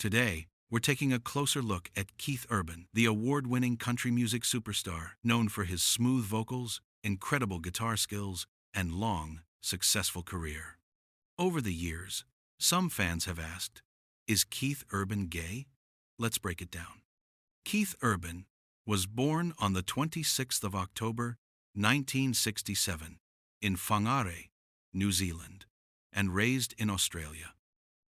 Today, we're taking a closer look at Keith Urban, the award-winning country music superstar known for his smooth vocals, incredible guitar skills, and long, successful career. Over the years, some fans have asked, is Keith Urban gay? Let's break it down. Keith Urban was born on the 26th of October, 1967, in Whangarei, New Zealand, and raised in Australia.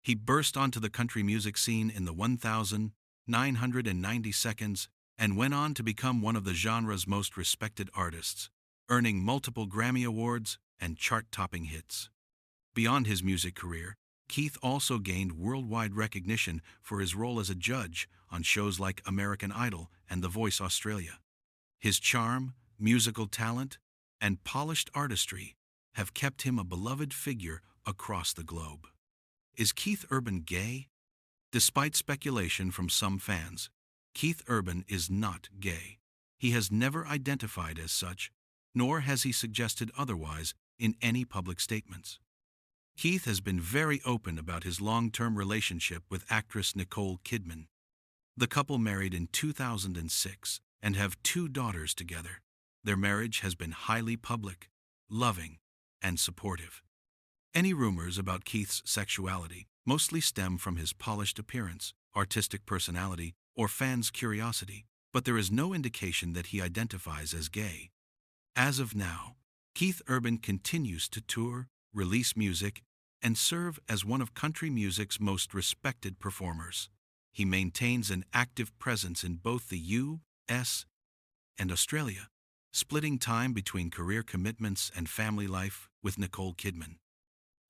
He burst onto the country music scene in the 1990 seconds and went on to become one of the genre's most respected artists, earning multiple Grammy Awards and chart-topping hits. Beyond his music career, Keith also gained worldwide recognition for his role as a judge on shows like American Idol and The Voice Australia. His charm, musical talent, and polished artistry have kept him a beloved figure across the globe. Is Keith Urban gay? Despite speculation from some fans, Keith Urban is not gay. He has never identified as such, nor has he suggested otherwise in any public statements. Keith has been very open about his long-term relationship with actress Nicole Kidman. The couple married in 2006 and have 2 daughters together. Their marriage has been highly public, loving, and supportive. Any rumors about Keith's sexuality mostly stem from his polished appearance, artistic personality, or fans' curiosity, but there is no indication that he identifies as gay. As of now, Keith Urban continues to tour, release music, and serve as one of country music's most respected performers. He maintains an active presence in both the U.S. and Australia, splitting time between career commitments and family life with Nicole Kidman.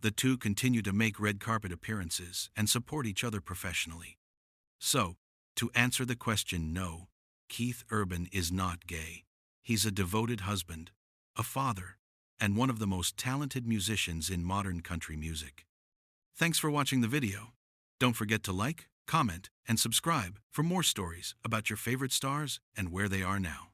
The two continue to make red carpet appearances and support each other professionally. So, to answer the question, no, Keith Urban is not gay. He's a devoted husband, a father, and one of the most talented musicians in modern country music. Thanks for watching the video. Don't forget to like, comment, and subscribe for more stories about your favorite stars and where they are now.